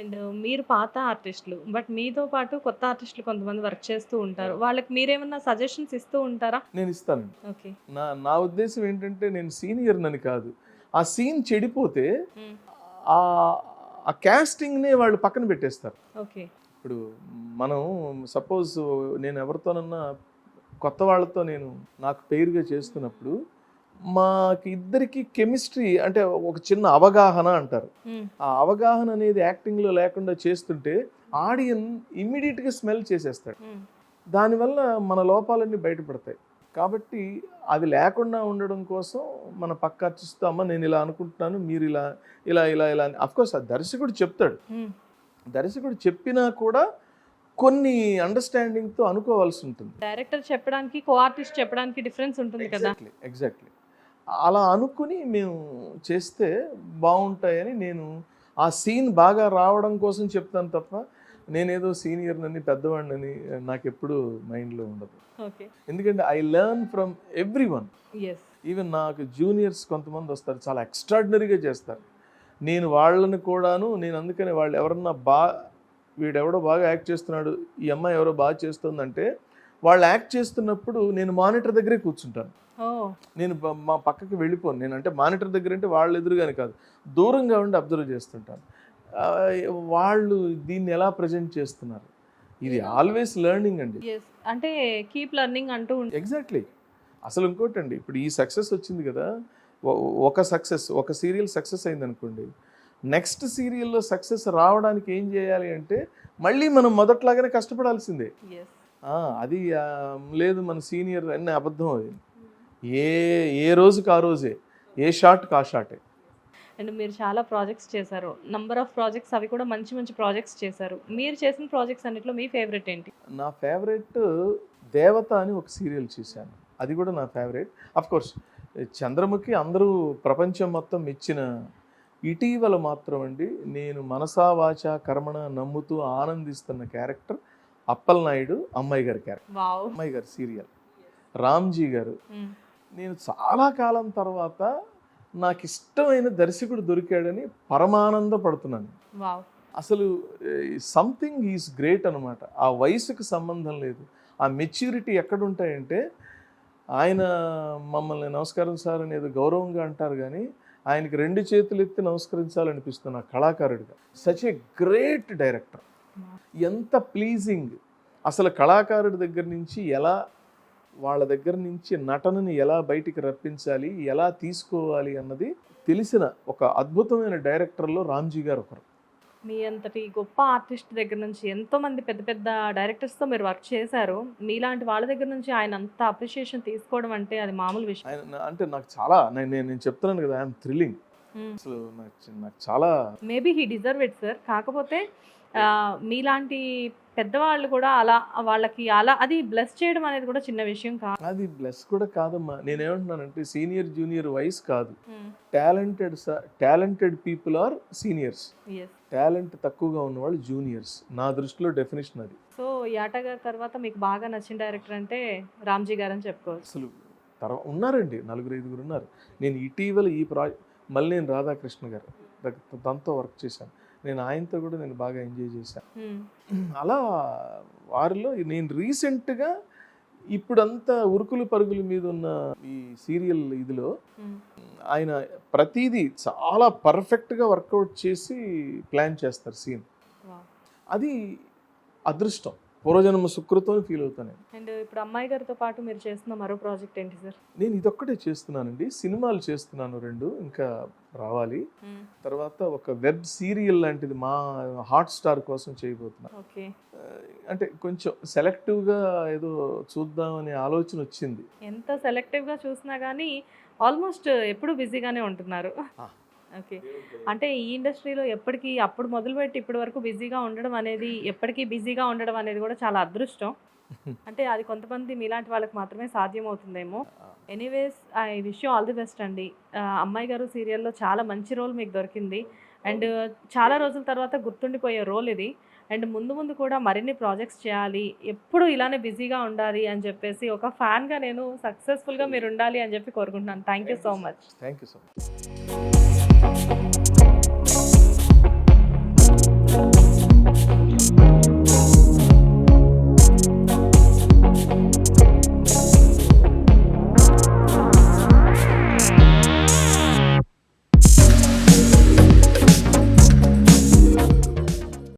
And మీరు పాత ఆర్టిస్టులు. బట్ మీతో పాటు కొత్త ఆర్టిస్టులు కొంతమంది వర్క్ చేస్తూ ఉంటారు. వాళ్ళకి మీరేమన్నా సజెషన్స్ ఇస్తూ ఉంటారా? నేను ఇస్తానండి. ఓకే. నా నా ఉద్దేశ్యం ఏంటంటే నేను సీనియర్‌నని కాదు. ఆ సీన్ చెడిపోతే హ్మ్. ఆహ్, ఆ కాస్టింగ్‌నే వాళ్ళు పక్కన పెట్టేస్తారు. ఓకే. ఇప్పుడు మనం సపోజ్ నేను ఎవరితోనన్నా కొత్త వాళ్ళతో నేను నాకు పెయిర్‌గా చేస్తున్నప్పుడు మాకు ఇద్దరికి కెమిస్ట్రీ అంటే ఒక చిన్న అవగాహన అంటారు. హ్మ్. ఆ అవగాహన అనేది యాక్టింగ్‌లో లేకుండా చేస్తుంటే ఆడియన్ ఇమ్మీడియేట్‌గా స్మెల్ చేసేస్తాడు. హ్మ్. దానివల్ల మన లోపాలన్నీ బయటపడతాయి. కాబట్టి అవి లేకుండా ఉండడం కోసం మన పక్క ఆర్టిస్ట్‌తో అమ్మ నేను ఇలా అనుకుంటున్నాను. మీరు ఇలా ఇలా ఇలా ఇలా అని అఫ్‌కోర్స్ ఆ దర్శకుడు చెప్తాడు. హ్మ్. దర్శకుడు చెప్పినా కూడా కొన్ని అండర్‌స్టాండింగ్‌తో అనుకోవాల్సి ఉంటుంది. డైరెక్టర్ చెప్పడానికి, కో ఆర్టిస్ట్ చెప్పడానికి డిఫరెన్స్ ఉంటుంది కదా! ఎగ్జాక్ట్‌లీ. అలా అనుకుని మేము చేస్తే బావుంటాయని నేను ఆ సీన్ బాగా రావడం కోసం చెప్తాను తప్ప, నేనేదో సీనియర్‌నని, పెద్దవాడినని నాకెప్పుడూ మైండ్‌లో ఉండదు. ఓకే. ఎందుకంటే I learn from everyone. Yes. Even నాకు జూనియర్స్ కొంతమందొస్తారు. చాలా ఎక్స్‌ట్రార్డినరీగా చేస్తారు. నేను వాళ్ళని కూడాను నేను అందుకనే వాళ్ళు ఎవరన్నా వీడెవడో బాగా యాక్ట్ చేస్తున్నాడు, ఈ అమ్మాయి ఎవరో బాగా చేస్తుందంటే, వాళ్ళు యాక్ట్ చేస్తున్నప్పుడు నేను మానిటర్ దగ్గరే కూర్చుంటాను. ఓహ్! నేను మా పక్కకి వెళ్ళిపోను. నేనంటే మానిటర్ దగ్గర అంటే వాళ్ళ ఎదురుగానే కాదు. దూరంగా ఉండి అబ్జర్వ్ చేస్తుంటాను. ఆహ్, వాళ్ళు దీన్ని ఎలా ప్రెజెంట్ చేస్తున్నారు. ఇది ఆల్వేస్ లెర్నింగ్ అండి. యెస్. అంటే కీప్ లెర్నింగ్ అంటూ ఎగ్జాక్ట్‌లీ. అసలు ఇంకోటండి ఇప్పుడు ఈ సక్సెస్ వచ్చింది కదా! ఒ ఒక సీరియల్ సక్సెస్ అయిందనుకోండి. నెక్స్ట్ సీరియల్‌లో సక్సెస్ రావడానికి ఏం చేయాలి అంటే మళ్ళీ మనం మొదట్లాగానే కష్టపడాల్సిందే. యెస్. ఆ! అది లేదు మన సీనియర్ అన్ని అబద్ధం అది. ఏ ఏ రోజుకి ఆ రోజే. ఏ షాట్‌కి ఆ షాటే. అండ్ మీరు చాలా ప్రాజెక్ట్స్ చేశారు. నంబర్ ఆఫ్ ప్రాజెక్ట్స్ అవి కూడా మంచి మంచి ప్రాజెక్ట్స్ చేశారు. మీరు చేసిన ప్రాజెక్ట్స్ అన్నిట్లో మీ ఫేవరెట్ ఏంటి? నా ఫేవరెట్ 'దేవత' అని ఒక సీరియల్ చూశాను. అది కూడా నా ఫేవరెట్. అఫ్‌కోర్స్ 'చంద్రముఖి' అందరూ ప్రపంచం మొత్తం మెచ్చిన ఇటీవల మాత్రం అండి నేను మనసా వాచా కర్మణ నమ్ముతూ ఆనందిస్తున్న క్యారెక్టర్ అప్పలనాయుడు అమ్మాయి గారి క్యారెక్టర్. వావ్! అమ్మాయి గారి సీరియల్. రామ్‌జీ గారు. హ్మ్. నేను చాలా కాలం తర్వాత నాకిష్టమైన దర్శకుడు దొరికాడని పరమానంద పడుతున్నాను. వావ్! అసలు సంథింగ్ ఈజ్ గ్రేట్ అనమాట. ఆ వయసుకు సంబంధం లేదు. ఆ మెచ్యూరిటీ ఎక్కడుంటాయంటే ఆయన మమ్మల్ని నమస్కారం సార్ అని ఏదో గౌరవంగా అంటారు కానీ ఆయనకి 2 చేతులు ఎత్తి నమస్కరించాలనిపిస్తుంది ఆ కళాకారుడిగా. Such a great director. ఎంత ప్లీజింగ్. అసలు కళాకారుడి దగ్గర నుంచి ఎలా వాళ్ళ దగ్గర నుంచి నటనని ఎలా బయటికి రప్పించాలి, ఎలా తీసుకోవాలి అన్నది తెలిసిన ఒక అద్భుతమైన డైరెక్టర్‌లో రామ్‌జీ గారు ఒకరు. మీ అంతటి గొప్ప ఆర్టిస్ట్ దగ్గర నుంచి ఎంతోమంది పెద్ద పెద్ద డైరెక్టర్స్‌తో మీరు వర్క్ చేశారు. మీలాంటి వాళ్ళ దగ్గర నుంచి ఆయన అంత అప్రిషియేషన్ తీసుకోవడం అంటే అది మామూలు విషయం. ఆయన అంటే నాకు చాలా నేను చెప్తున్నాను కదా! I'm thrilling. హ్మ్. అసలు నాకు చాలా maybe he deserve it sir. కాకపోతే మీలాంటి పెద్దవాళ్ళు కూడా అలా వాళ్ళకి అలా అది బ్లెస్ చేయడం అనేది కూడా చిన్న విషయం కాదు. అది బ్లెస్ కూడా కాదమ్మా. నేనేమంటున్నానంటే సీనియర్, జూనియర్ వయసు కాదు. Hmm. Talented people are seniors. Yes. Talent తక్కువగా ఉన్నవాళ్ళు జూనియర్స్. నా దృష్టిలో డెఫినిషన్ అది. సో, 'యాట' గారి తర్వాత మీకు బాగా నచ్చిన డైరెక్టర్ అంటే 'రామ్‌జీ' గారని చెప్పుకోవచ్చు. అసలు ఉన్నారండి. నలుగురు, ఐదుగురు ఉన్నారు. నేను ఇటీవల మల్లేని రాధాకృష్ణ గారు తనతో వర్క్ చేశాను. నేను ఆయనతో కూడా నేను బాగా ఎంజాయ్ చేశాను. హ్మ్. అలా వారిలో నేను రీసెంట్‌గా ఇప్పుడంతా ఉరుకులు పరుగుల మీద ఉన్న ఈ సీరియల్ ఇదిలో హ్మ్. ఆయన ప్రతీదీ చాలా పర్ఫెక్ట్‌గా వర్కౌట్ చేసి ప్లాన్ చేస్తారు సీన్. వావ్! అది అదృష్టం. పూర్వజన్మ సుకృతం అని ఫీల్ అవుతాను నేను. అండ్ ఇప్పుడు 'అమ్మాయి' గారితో పాటు మీరు చేస్తున్న మరో ప్రాజెక్ట్ ఏంటి సార్? నేను ఇదొక్కటే చేస్తున్నానండి. సినిమాలు చేస్తున్నాను 2 ఇంకా రావాలి. హ్మ్. తర్వాత ఒక వెబ్ సీరియల్ లాంటిది మా హాట్‌స్టార్ కోసం చేయబోతున్నాను. ఓకే. అంటే కొంచెం సెలెక్టివ్‌గా ఏదో చూద్దామనే ఆలోచన వచ్చింది. ఎంత సెలెక్టివ్‌గా చూసినా గానీ ఆల్మోస్ట్ ఎప్పుడూ బిజీగానే ఉంటున్నారు. ఆ! ఓకే. అంటే ఈ ఇండస్ట్రీలో ఎప్పటికి అప్పుడు మొదలుపెట్టి ఇప్పటి వరకు బిజీగా ఉండడం అనేది, ఎప్పటికీ బిజీగా ఉండడం అనేది కూడా చాలా అదృష్టం. అంటే అది కొంతమంది మీలాంటి వాళ్ళకి మాత్రమే సాధ్యమవుతుందేమో. Anyways I wish you all the best అండి. 'అమ్మాయి గారు' సీరియల్‌లో చాలా మంచి రోల్ మీకు దొరికింది. అండ్ చాలా రోజుల తర్వాత గుర్తుండిపోయే రోల్ ఇది. అండ్ ముందు ముందు కూడా మరిన్ని ప్రాజెక్ట్స్ చేయాలి. ఎప్పుడు ఇలానే బిజీగా ఉండాలి అని చెప్పేసి ఒక ఫ్యాన్‌గా నేను సక్సెస్‌ఫుల్‌గా మీరుండాలి అని చెప్పి కోరుకుంటున్నాను. Thank you so much. Thank you so much.